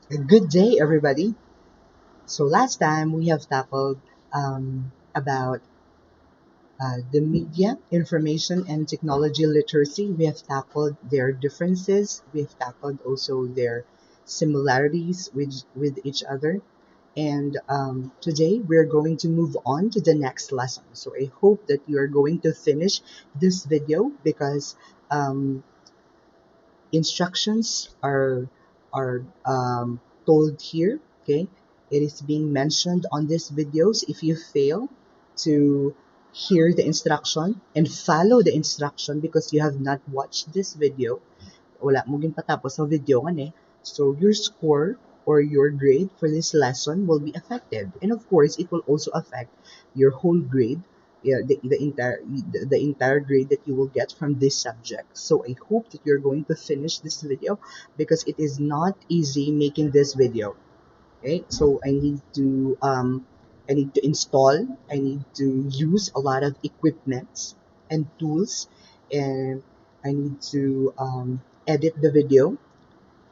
Good day, everybody. So last time we have tackled about the media, information, and technology literacy. We have tackled their differences. We have tackled also their similarities with each other. And today we're going to move on to the next lesson. So I hope that you are going to finish this video because um, instructions are told here. Okay, it is being mentioned on these videos. If you fail to hear the instruction and follow the instruction because you have not watched this video, wala mo gin patapos sa video nga so your score or your grade for this lesson will be affected, and of course it will also affect your whole grade, yeah, the entire grade that you will get from this subject. So I hope that you're going to finish this video because it is not easy making this video. Okay, so I need to install, I need to use a lot of equipments and tools, and I need to edit the video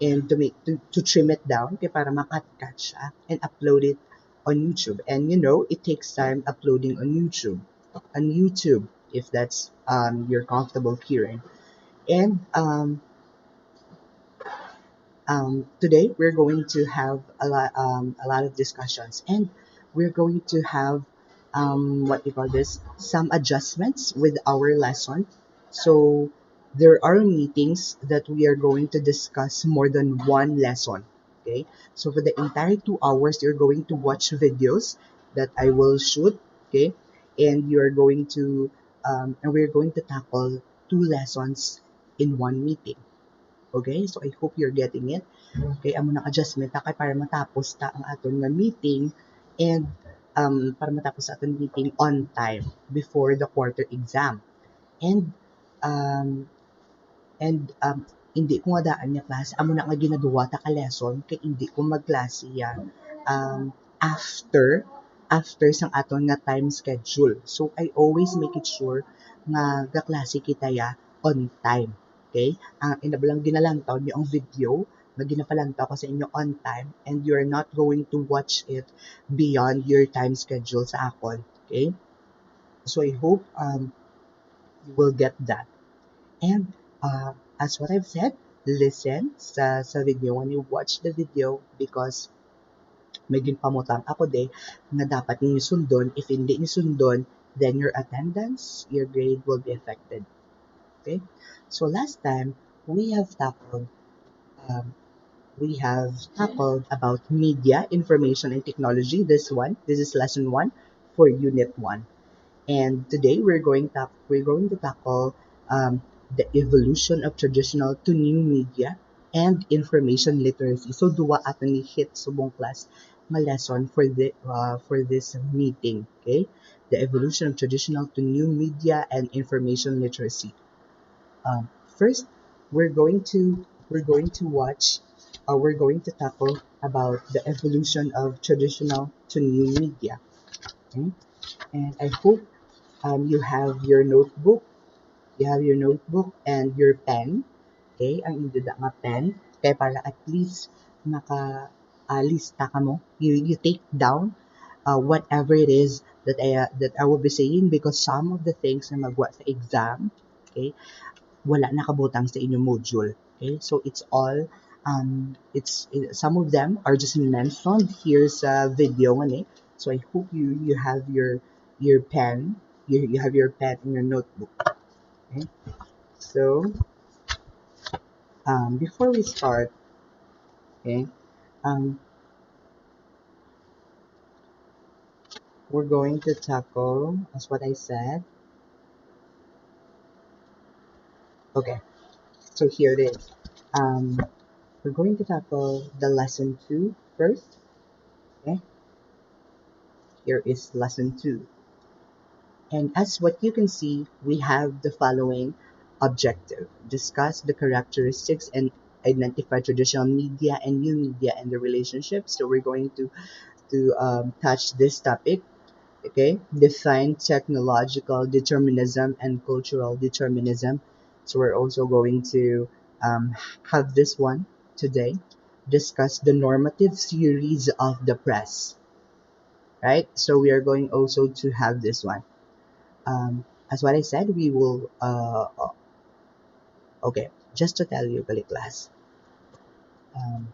and to trim it down okay, para makat-cut siya and upload it on YouTube. And it takes time uploading on YouTube if that's you're comfortable hearing. And today we're going to have a lot of discussions, and we're going to have what we call this, some adjustments with our lesson. So there are meetings that we are going to discuss more than one lesson. Okay, so for the entire 2 hours, you're going to watch videos that I will shoot. Okay, and you're going to and we're going to tackle two lessons in one meeting. Okay, so I hope you're getting it. Okay, amo ng adjustment ta kay para matapos ta ang aton nga meeting, and para matapos sa aton meeting on time before the quarter exam. And um, and hindi ko nga daan nga klase, amo na nga ginagawa ta ka lesson kay hindi ko magklase yan after sang aton nga time schedule. So I always make it sure nga gaklase kita ya on time. Okay? Inabalang ginalantaw niyo ang video na ginapalantaw ko sa inyo on time, and you're not going to watch it beyond your time schedule sa akon. Okay? So I hope you will get that. And as what I've said, listen sa video when you watch the video because may ginpamutang ako na dapat ninyo sundon. If hindi niyo sundon, then your attendance, your grade will be affected. Okay? So last time, we have tackled um, about media, information, and technology. This is lesson one for unit one. And today we're going to tackle the evolution of traditional to new media and information literacy. So duwa ato ni hit subong class nga lesson for this meeting. Okay, the evolution of traditional to new media and information literacy. First, we're going to tackle about the evolution of traditional to new media. Okay? And I hope you have your notebook and your pen. Okay, ang induda nga pen. Kaya para at least lista ka mo. You take down whatever it is that I will be saying, because some of the things na magwa sa exam, okay, wala nakabutang sa inyong module. Okay, so it's all some of them are just mentioned here sa video nga So I hope you have your pen, you have your pen in your notebook. Okay, so before we start, okay, um, we're going to tackle, as what I said. Okay, so here it is. Um, we're going to tackle the lesson two first. Okay, here is lesson two. And as what you can see, we have the following objective: discuss the characteristics and identify traditional media and new media and the relationships. So we're going to touch this topic. Okay, define technological determinism and cultural determinism. So we're also going to have this one today. discuss the normative theories of the press, right? So we are going also to have this one. As what I said, we will, okay, just to tell you, Balik class, um,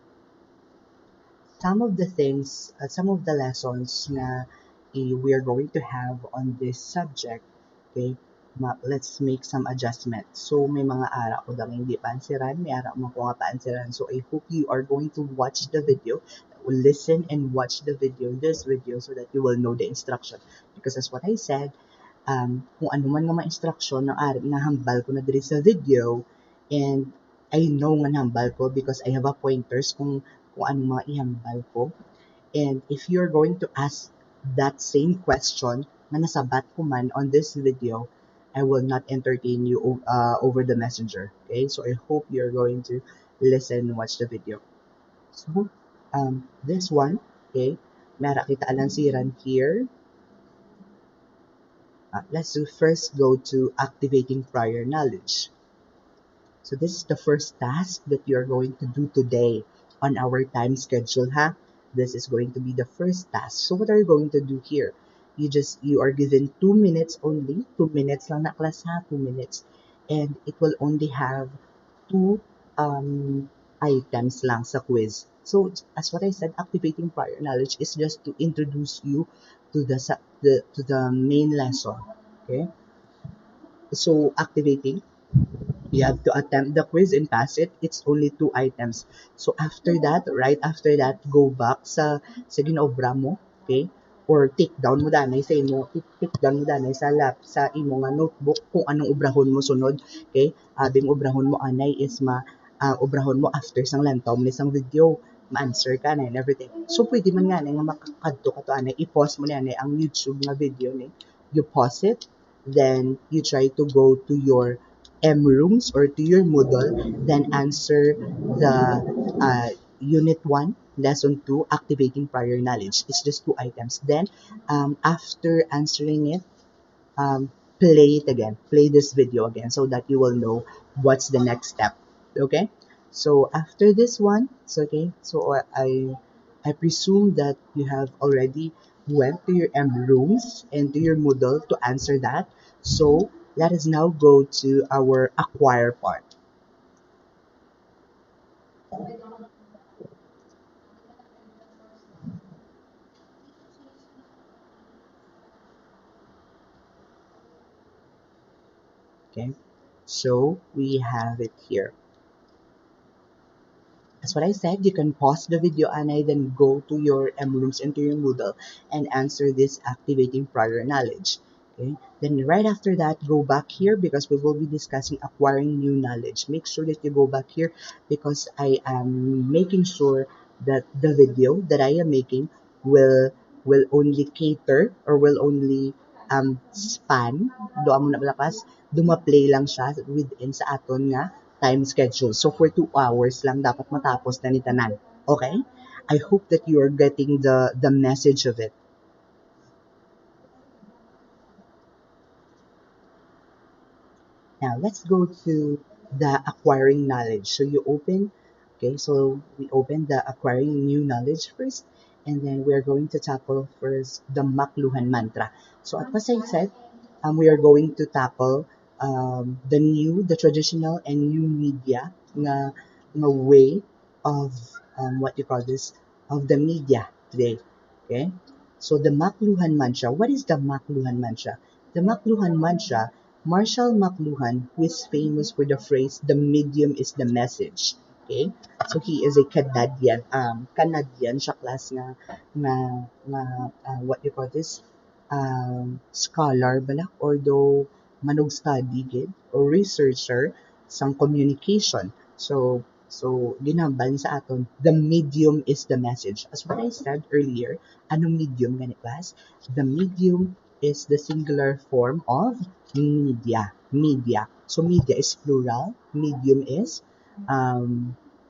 some of the things, some of the lessons na we are going to have on this subject, okay, let's make some adjustments. So, may mga ara ko dang hindi paansiran, may ara mo ko nga paansiran. So, I hope you are going to watch the video, listen and watch the video, this video, so that you will know the instruction. Because as what I said, kung ano man nga mga instruction ng ari, nahambal ko na diri sa video, and I know nga nahambal ko because I have a pointers kung ano mga ihambal ko. And if you're going to ask that same question na nasabat ko man on this video, I will not entertain you over the messenger. Okay? So I hope you're going to listen and watch the video. So, this one, okay, mara kita alansiran here. Let's first go to activating prior knowledge. So this is the first task that you are going to do today on our time schedule, ha? This is going to be the first task. So what are you going to do here? You are given 2 minutes only. 2 minutes lang na class, ha? 2 minutes. And it will only have two items lang sa quiz. So as what I said, activating prior knowledge is just to introduce you to the main lesson. Okay? So activating, you have to attempt the quiz and pass it. It's only 2 items. So after that, right after that, go back sa ginaobra mo, okay? Or take down mo danay sa imo, take down mo danay sa imo nga notebook kung anong obrahon mo sunod, okay? Abing obrahon mo anay is obrahon mo after sang lantaw mo isang video, ma-answer ka na and everything. So pwede man nga nga makakadto ka to anay, i-pause mo na anay ang YouTube nga video ni. You pause it, then you try to go to your rooms or to your Moodle, then answer the Unit 1, Lesson 2, Activating Prior Knowledge. It's just 2 items. Then, after answering it, play it again. Play this video again so that you will know what's the next step. Okay? So, after this one, it's okay. So, I presume that you have already went to your rooms and to your Moodle to answer that. So, let us now go to our acquire part. Okay, so we have it here. As what I said, you can pause the video and I then go to your rooms into your Moodle and answer this activating prior knowledge. Okay, then right after that, go back here because we will be discussing acquiring new knowledge. Make sure that you go back here because I am making sure that the video that I am making will only cater or will only span do amo na malakas dumaplay lang siya within sa aton nga time schedule. So for 2 hours lang dapat matapos na ni tanan. Okay? I hope that you are getting the message of it. Now let's go to the acquiring knowledge. So you open, okay, so we open the acquiring new knowledge first, and then we're going to tackle first the Makluhan mantra. So as I said, we are going to tackle the traditional and new media nga way of what you call this, of the media today. Okay? So the Makluhan mantra, what is the Makluhan mantra? The Makluhan mantra, Marshall McLuhan, who is famous for the phrase, the medium is the message. Okay? So he is a Canadian siya class what you call this, scholar bala, or though manog study gid or researcher sang communication. So ginambal sa aton, the medium is the message. As what I said earlier, anong medium gani class? The medium is the singular form of media. Media. So media is plural, medium is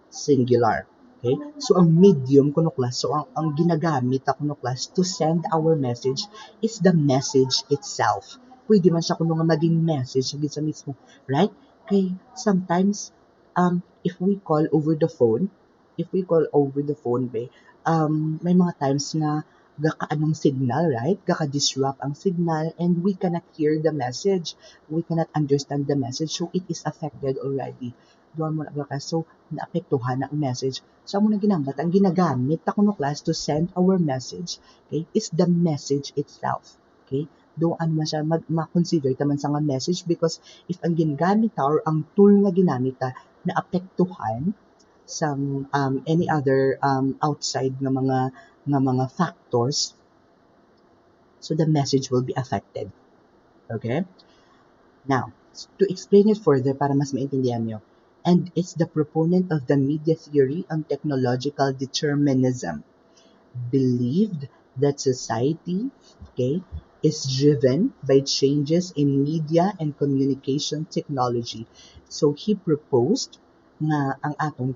singular. Okay? So ang medium kuno class, so ang ginagamit kuno class to send our message is the message itself. Pwede man siya kuno nga maging message sa mismo, right? Okay, sometimes if we call over the phone, if we call over the phone, may mga times na gaka-anong signal, right? Gaka-disrupt ang signal and we cannot hear the message. We cannot understand the message. So, it is affected already. Doon mo na so, naapektuhan na ang message. So, mo na ginamit, ang ginagamit na kuno class to send our message, okay, is the message itself. Okay? Doon man siya ma-consider taman sa nga message because if ang ginagamit or ang tool na ginamit na apektuhan some any other outside ng mga factors, so the message will be affected. Okay? Now, to explain it further para mas maintindihan nyo, and it's the proponent of the media theory on technological determinism believed that society, okay, is driven by changes in media and communication technology. So he proposed nga ang aton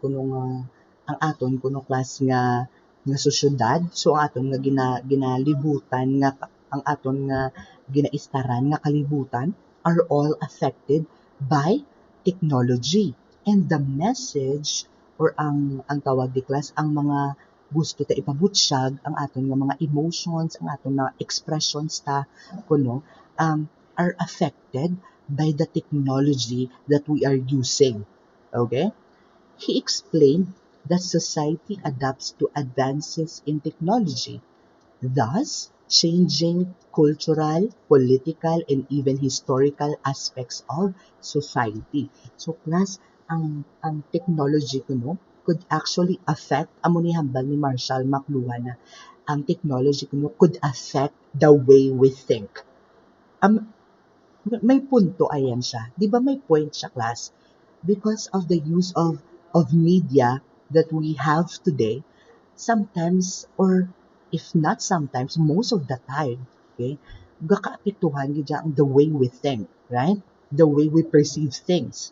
kuno class nga sosyedad, so ang aton nga ginalibutan nga ang aton nga ginaistaran nga kalibutan are all affected by technology. And the message or ang tawag di class, ang mga gusto ta ipabutyag, ang aton nga mga emotions, ang aton nga expressions kuno are affected by the technology that we are using. Okay? He explained that society adapts to advances in technology, thus changing cultural, political, and even historical aspects of society. So class, ang technology kuno could actually affect, amo ni hambal ni Marshall McLuhan na ang technology kuno could affect the way we think. May punto ayan siya. Di ba may point siya, class? Because of the use of media that we have today, sometimes, or if not sometimes, most of the time, okay, gakaapektuhan gid the way we think, right? The way we perceive things.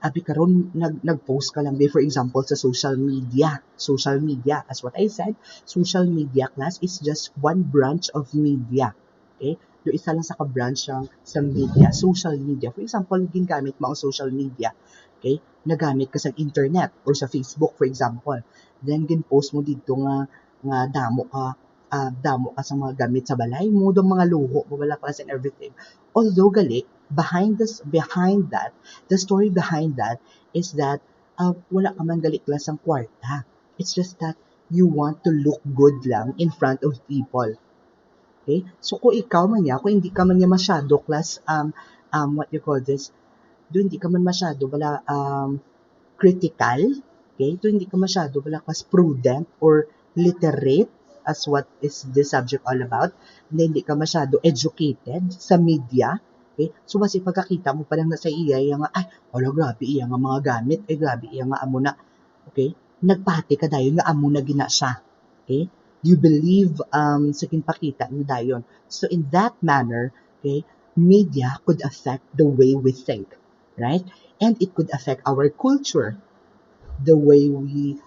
Abi karon nag-post ka lang for example sa social media, as what I said, social media class is just one branch of media. Okay, do isa lang sa ka-branch sa media, social media. For example, gingamit mo ang social media, okay, nagamit ka sa internet or sa Facebook for example, then gin-post mo dito nga damo ka sa mga gamit sa balay mo, dong mga luho mo, wala class and everything. Although gali, behind that, the story behind that is that wala ka man gali class ang kwarta. It's just that you want to look good lang in front of people. Okay? So kung ikaw man kung hindi ka man masyado class, what you call this, do hindi ka man masyado wala critical, okay? Do hindi ka masyado wala class prudent or literate as what is this subject all about, hindi ka masyado educated sa media, okay? So, basi pagkakita mo pa lang na sa iya, yung ay, wala, grabe iya nga mga gamit, grabe iya nga amo na, okay? Nagpati ka dayon nga amo na gina siya, okay? You believe sa kinpakita mo dayon. So, in that manner, okay, media could affect the way we think, right? And it could affect our culture, the way we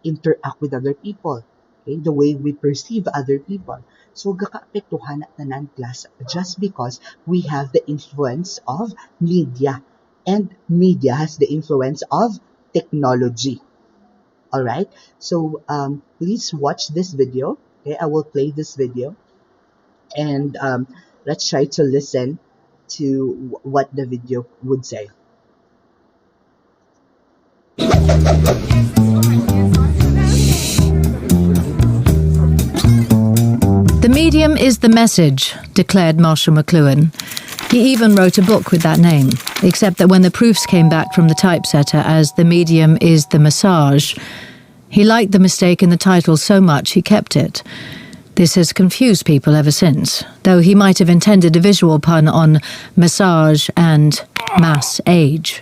interact with other people, okay? The way we perceive other people. So, gakaapektuhan na tanan class just because we have the influence of media. And media has the influence of technology. Alright? So, please watch this video. Okay? I will play this video. And let's try to listen to what the video would say. The medium is the message, declared Marshall McLuhan. He even wrote a book with that name, except that when the proofs came back from the typesetter as the medium is the massage, he liked the mistake in the title so much he kept it. This has confused people ever since, though he might have intended a visual pun on massage and mass age.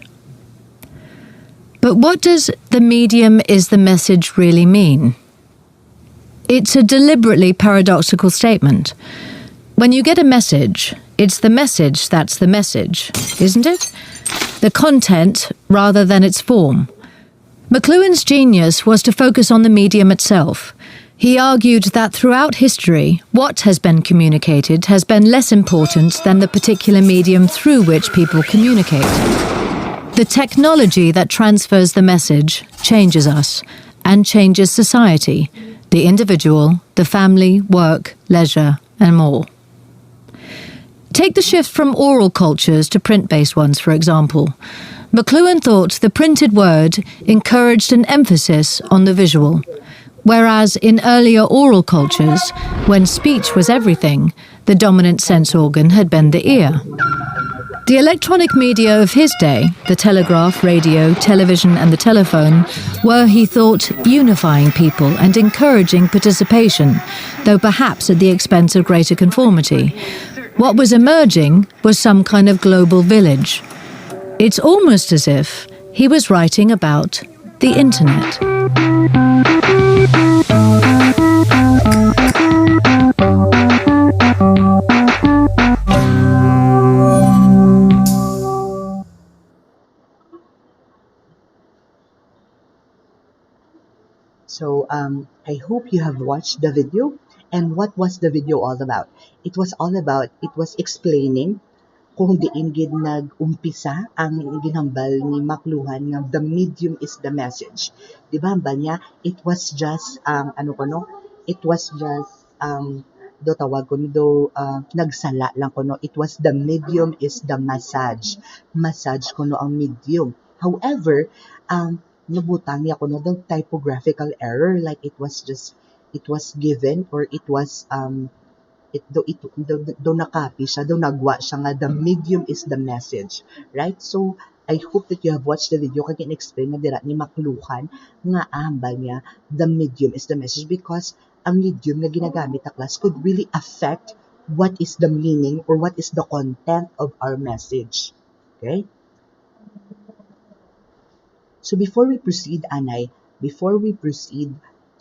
But what does the medium is the message really mean? It's a deliberately paradoxical statement. When you get a message, it's the message that's the message, isn't it? The content rather than its form. McLuhan's genius was to focus on the medium itself. He argued that throughout history, what has been communicated has been less important than the particular medium through which people communicate. The technology that transfers the message changes us and changes society, the individual, the family, work, leisure, and more. Take the shift from oral cultures to print-based ones, for example. McLuhan thought the printed word encouraged an emphasis on the visual, whereas in earlier oral cultures, when speech was everything, the dominant sense organ had been the ear. The electronic media of his day, the telegraph, radio, television and the telephone, were, he thought, unifying people and encouraging participation, though perhaps at the expense of greater conformity. What was emerging was some kind of global village. It's almost as if he was writing about the internet. So I hope you have watched the video. And what was the video all about? It was explaining kung diin gid nag-umpisa ang ginhambal ni McLuhan nga the medium is the message. Di ba hambal niya? It was just, It was just, do tawag ko do nagsala lang ko no. It was the medium is the massage. Massage ko no ang medium. However, nabutang niya ko no the typographical error, like it was given, or it was do nakapi siya, do nagwa siya nga the medium is the message, right? So I hope that you have watched the video kag in-explain na dira ni McLuhan nga ambal niya the medium is the message, because ang medium na ginagamit na class could really affect what is the meaning or what is the content of our message. Okay? So before we proceed, Anay,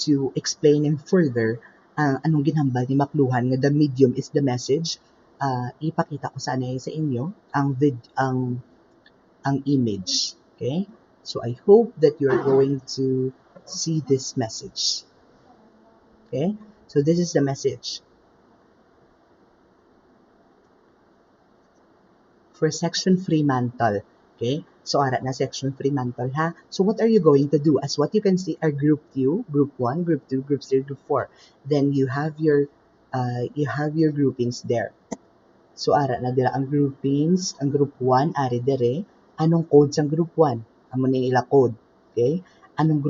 to explaining further anong ginhambal ni McLuhan nga the medium is the message, ipakita ko sana sa inyo ang image. Okay? So I hope that you are going to see this message. Okay? So this is the message. For section FREMANTLE. Okay? So ara na section FREMANTLE ha. So what are you going to do? As what you can see are group 2, group 1, group 2, group 3, group 4. Then you have your groupings there. So ara na dira ang groupings, ang group 1 ari dire. Anong code sang group 1? Amo ni ila code. Okay? Anong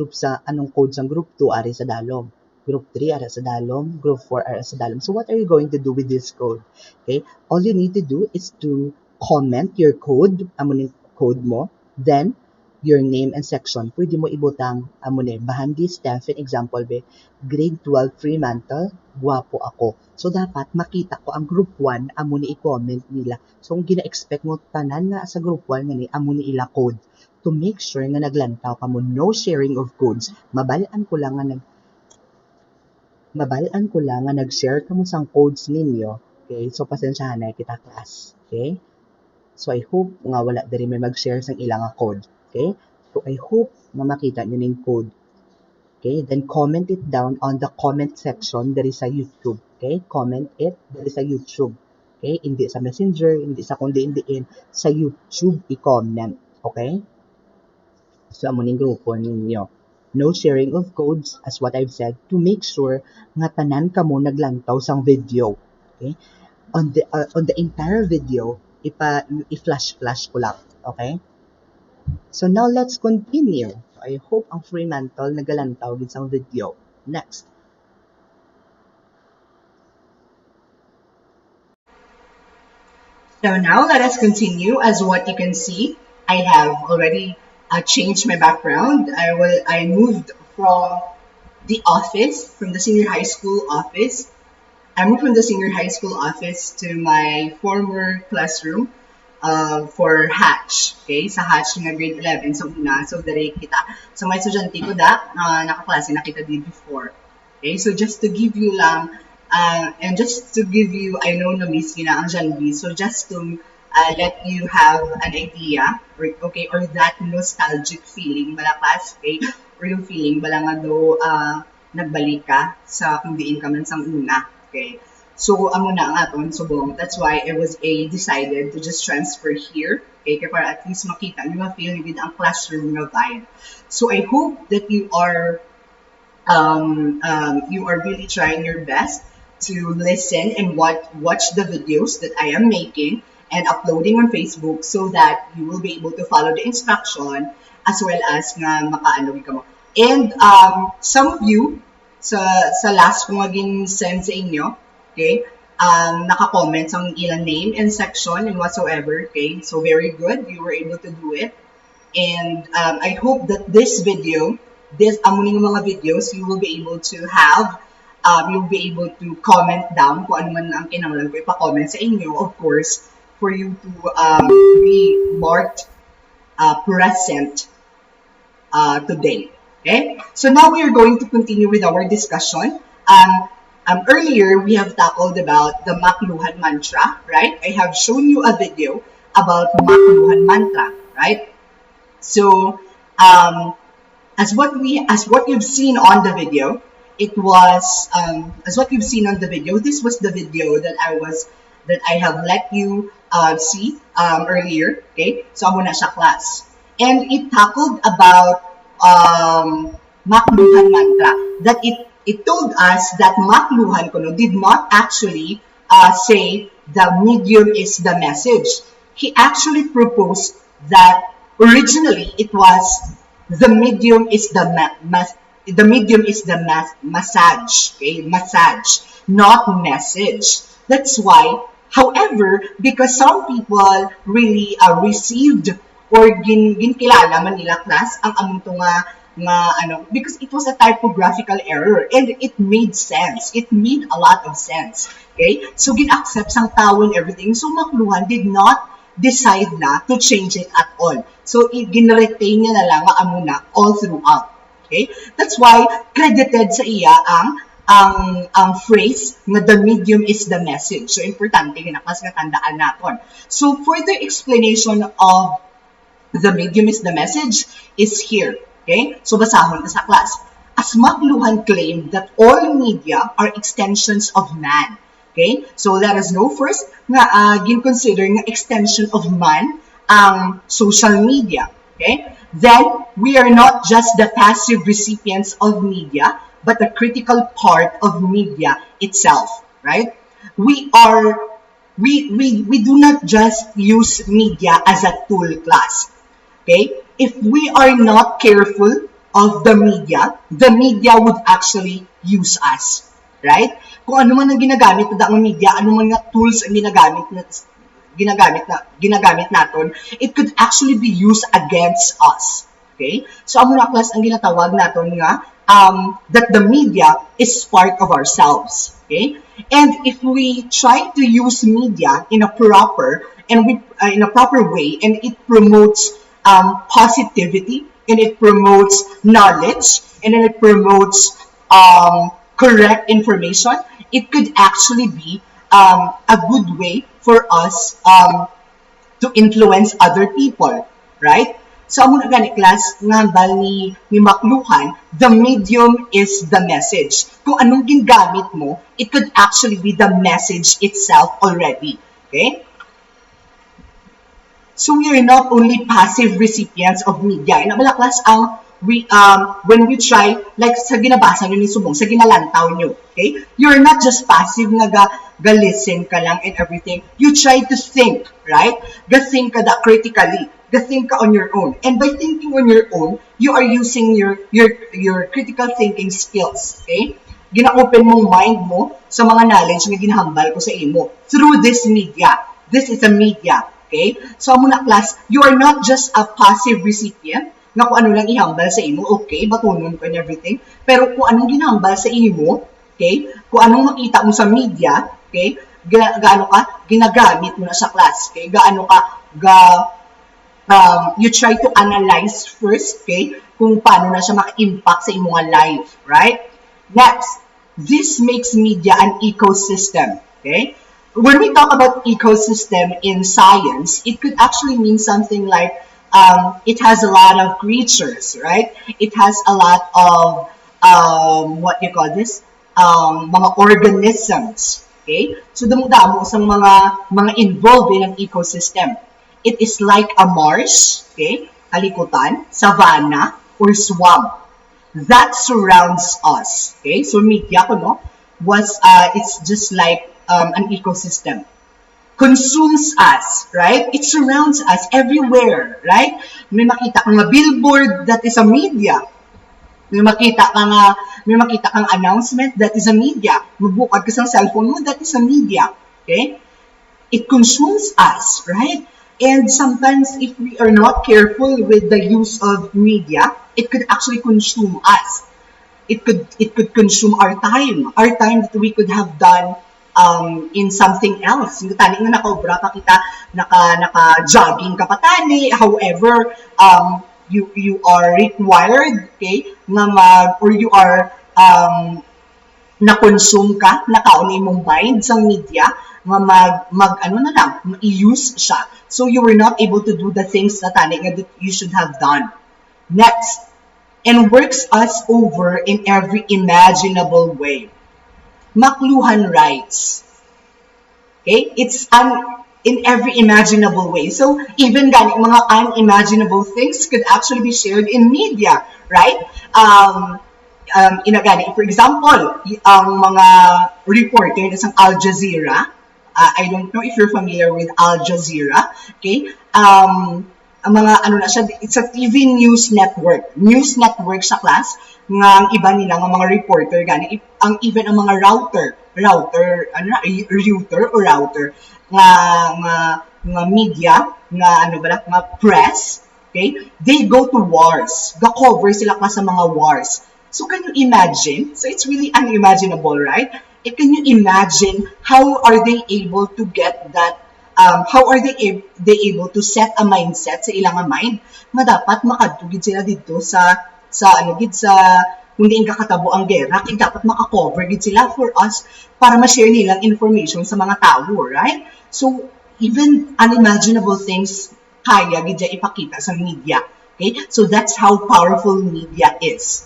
code sang group 2 ari sa dalom. Group 3 ara sa dalom, group 4 ara sa dalom. So what are you going to do with this code? Okay? All you need to do is to comment your code, amo ni code mo, then your name and section. Pwede mo ibutang amo ni Bahandi Stephen, example be, grade 12 FREMANTLE, guwapo ako. So dapat makita ko ang group 1 amo ni i-comment nila. So kung gina-expect mo tanan nga sa group 1 nga ni amo ni ila code, to make sure nga naglantaw ka mo, no sharing of codes. Mabalaan ko lang nga nag-share ka mo sang codes ninyo. Okay? So pasensyahan na kita class. Okay? So I hope nga wala diri may mag-share sang ilang code. Okay? So I hope na makita niyo ning code. Okay? Then comment it down on the comment section diri sa YouTube. Okay? Comment it diri sa YouTube. Okay? Hindi sa Messenger, hindi sa kundi sa YouTube i-comment. Okay? So amo ning grupo ninyo. No sharing of codes, as what I've said, to make sure nga tanan kamo naglantaw sang video. Okay? On the entire video, i-flash ko lang. Okay? So now let's continue. I hope ang FREMANTLE nagalantaw gid sang video. Next. So now let us continue. As what you can see, I have already changed my background. I moved from the office, from the senior high school office. I moved from the senior high school office to my former classroom for Hatch. Okay, sa Hatch nga grade 11 sa una. So dere kita. So may estudyante ko nakaklase na kita din before. Okay, so just to give you lang and just to give you, I know na miss na ang Janvi. So just to let you have an idea, or that nostalgic feeling, malakas, okay? Or yung feeling, bala nga do, nagbalik ka sa kung diin ka man sang una, okay? So, amo na ang aton subong. That's why I decided to just transfer here. Okay, kaya para at least makita nyo, ma-feel with ang classroom na vibe. So, I hope that you are really trying your best to listen and watch the videos that I am making and uploading on Facebook so that you will be able to follow the instruction as well as nga makaano ka mo. And some of you sa last kong maging send sa inyo, okay, naka-comment ang ilang name and section and whatsoever, okay, so very good, you were able to do it. And I hope that this video, amuning mga videos, you will be able to have, you'll be able to comment down kung ano man ang kinahanglan ko ipa-comment sa inyo, of course, for you to be marked present today. Okay? So now we are going to continue with our discussion. Earlier, we have tackled about the Makluhan mantra, right? I have shown you a video about Makluhan mantra, right? So, as what you've seen on the video, it was as what you've seen on the video. This was the video that I have let you see earlier. Okay, so amo na siya class, and it tackled about Makluhan mantra. That it told us that Makluhan Kuno did not actually say the medium is the message. He actually proposed that originally it was the medium is the massage, okay, massage, not message. That's why, however, because some people really received or ginkilala man nila class ang among to nga ano, because it was a typographical error and it made sense. It made a lot of sense. Okay? So gin-accept sang tao and everything. So Makluhan did not decide na to change it at all. So gin-retain niya na lang amo na all throughout. Okay? That's why credited sa iya ang phrase na the medium is the message. So importante ginakas nga tandaan naton. So further explanation of the medium is the message is here. Okay? So basahon na sa class. As Makluhan claimed that all media are extensions of man. Okay? So let us know first nga gin-consider nga extension of man ang social media. Okay? Then we are not just the passive recipients of media, but a critical part of media itself. Right? We do not just use media as a tool, class. Okay? If we are not careful of the media would actually use us. Right? Kung ano man ang ginagamit na ang media, ano man nga tools ang ginagamit naton, it could actually be used against us. Okay? So, amo na class ang ginatawag naton nga that the media is part of ourselves. Okay? And if we try to use media in a proper way, and it promotes positivity, and it promotes knowledge, and then it promotes correct information, it could actually be a good way for us to influence other people, right? So, amo na gani class, ngambal ni Makluhan, the medium is the message. Kung anong gingamit mo, it could actually be the message itself already. Okay? So we are not only passive recipients of media. In abala class, when we try, like sa ginabasa nyo ni Subong, sa ginalantaw nyo, okay? You're not just passive na ga-listen ka lang and everything. You try to think, right? Ga-think ka critically. Ga-think ka on your own. And by thinking on your own, you are using your critical thinking skills, okay? Gina-open mong mind mo sa mga knowledge na ginahambal ko sa imo through this media. This is a media. Okay? So, muna class, you are not just a passive recipient na kung ano lang ihambal sa imo, okay, batunon ko and everything. Pero kung anong ginahambal sa imo, okay, kung anong makita mo sa media, okay, gaano ka, ginagamit mo na sa class, okay, gaano ka, you try to analyze first, okay, kung paano na siya maka-impact sa imong life, right? Next, this makes media an ecosystem, okay? When we talk about ecosystem in science, it could actually mean something like it has a lot of creatures, right? It has a lot of what you call this, mga organisms. Okay? So damo-damo sa mga involved in an ecosystem. It is like a marsh, okay? Kalikutan, savanna, or swamp that surrounds us. Okay? So media ko, no, was it's just like an ecosystem. Consumes us, right? It surrounds us everywhere, right? May makita kang nga billboard, that is a media. May makita kang announcement, that is a media. Magbukad ka sa cellphone mo, that is a media. Okay? It consumes us, right? And sometimes if we are not careful with the use of media, it could actually consume us. It could consume our time that we could have done in something else. Yung tani nga nakaobra pa kita, naka-jogging ka pa tani, however, you are required, okay, or you are na-consume ka, nakaon imong mind sa media, i-use siya. So you were not able to do the things that you should have done. Next, and works us over in every imaginable way. Makluhan writes, okay, it's in every imaginable way. So even mga unimaginable things could actually be shared in media, right? For example, ang mga reporter sa Al Jazeera, I don't know if you're familiar with Al Jazeera, okay? Ang mga it's a TV news network sa class nga ang iba nila nga mga reporter ang even ang mga router nga media nga press, okay, they go to wars, cover sila sa mga wars. So can you imagine? So it's really unimaginable, right? Can you imagine how are they able to get that? How are they able to set a mindset sa ilang mind na dapat makadugid sila dito sa kung di kakatabo ang gera, dapat makakover gid sila for us para ma-share nilang information sa mga tao, right? So even unimaginable things kaya gid ipakita sa media. Okay? So that's how powerful media is.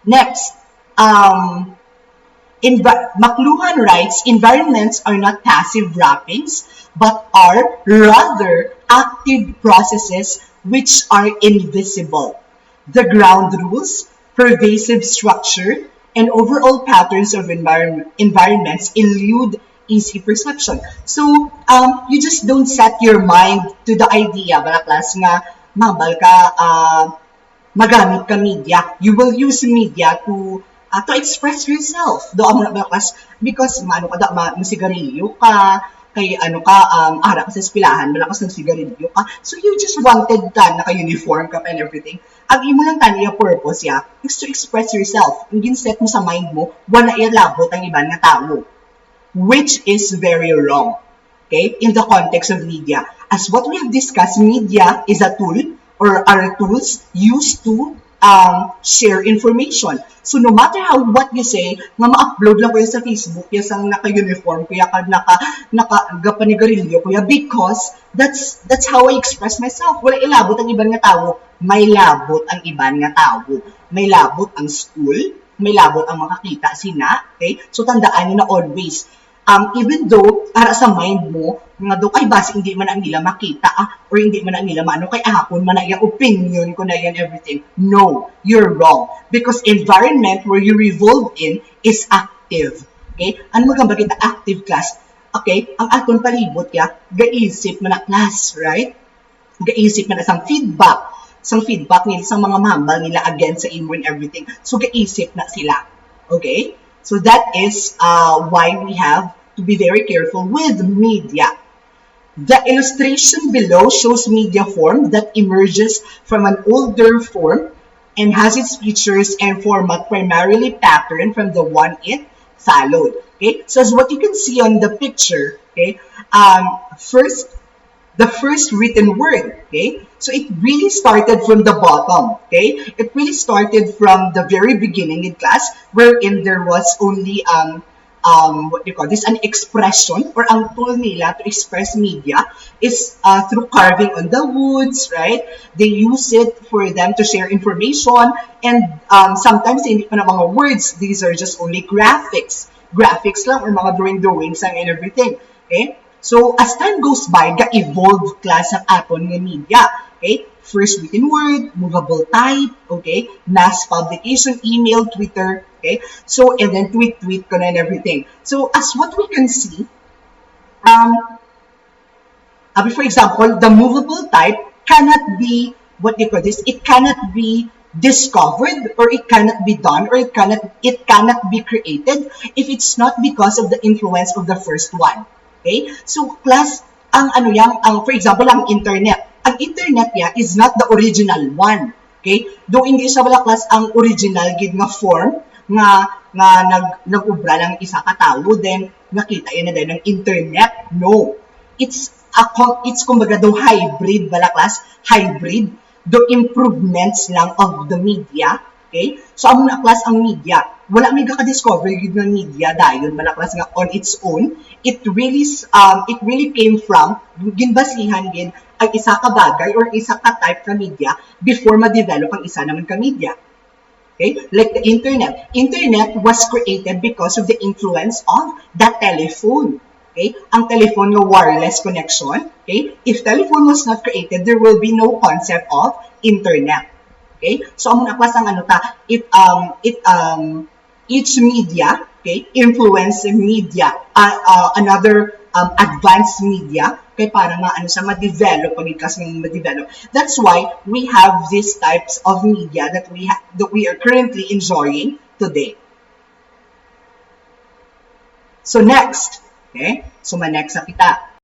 Next, McLuhan writes, environments are not passive wrappings, but are rather active processes which are invisible. The ground rules, pervasive structure, and overall patterns of environments elude easy perception. So, you just don't set your mind to the idea, balaklas nga, mabal ka, magamit ka media. You will use media to express yourself. Because masigarilyo ka, ara ka sa espilahan, malakas ng sigarilyo ka. So you just wanted ka, naka-uniform ka pa and everything. Ang imo lang taniya purpose is to express yourself. Yung set mo sa mind mo, wala labot ang iban nga tao. Which is very wrong. Okay? In the context of media. As what we have discussed, media is a tool or are tools used to share information. So no matter what you say, nga ma-upload lang ko sa Facebook, yung naka-uniform, kuya ka naka-gapanigarilyo, kuya, because that's how I express myself. Wala ilabot ang iban nga tao. May labot ang iban nga tao. May labot ang school, may labot ang makakita sina, okay? So tandaan nyo na always, even though para sa mind mo nga do ay base hindi man ang nila makita or hindi man ang nila maano kay ahapon man ang opinion ko na yan everything. No, you're wrong because environment where you revolve in is active. Okay? Ano magamba kita active class? Okay? Ang aton palibot gaisip man na class, right? Gaisip man sang feedback. Sang feedback nila sa mga mahambal nila against sa imo and everything. So gaisip na sila. Okay? So that is why we have to be very careful with media. The illustration below shows media form that emerges from an older form and has its features and format primarily patterned from the one it followed. Okay, so as what you can see on the picture, okay, the first written word, okay, so it really started from the bottom, okay, it really started from the very beginning in class wherein there was only what do you call this, an expression or ang tool nila to express media is through carving on the woods, right? They use it for them to share information and sometimes hindi pa na mga words, these are just only graphics. graphics lang or mga drawings lang and everything. Okay? So, as time goes by, ga-evolve class ang aton nga media. Okay? First written word, movable type, okay? Mass publication, email, Twitter, okay? So, and then tweet ko na and everything. So, as what we can see, for example, the movable type cannot be, what do you call this? It cannot be discovered, or it cannot be done, or it cannot be created if it's not because of the influence of the first one. Okay? So, class, for example, ang internet. Ang internet is not the original one. Okay? Though hindi siya wala class ang original gid nga form nga nag-ubra ng isa ka tawo, then nakita yun na din ng internet. No. It's kumbaga daw hybrid bala class, hybrid, the improvements lang of the media. Okay? So, ang na class ang media, wala may ka-discover yun ng media dayon bala class nga on its own. It really came from ginbasihan gin ang isa ka bagay or isa ka type ka media before ma-develop ang isa naman ka media. Okay? Like the internet. Internet was created because of the influence of the telephone. Okay? Ang telephone nga wireless connection. Okay? If telephone was not created, there will be no concept of internet. Okay? So, ang class ang each media, okay, influence media, another advanced media, okay, para siya ma-develop, ma-develop. That's why we have these types of media that we are currently enjoying today. So next, okay, so next na kita.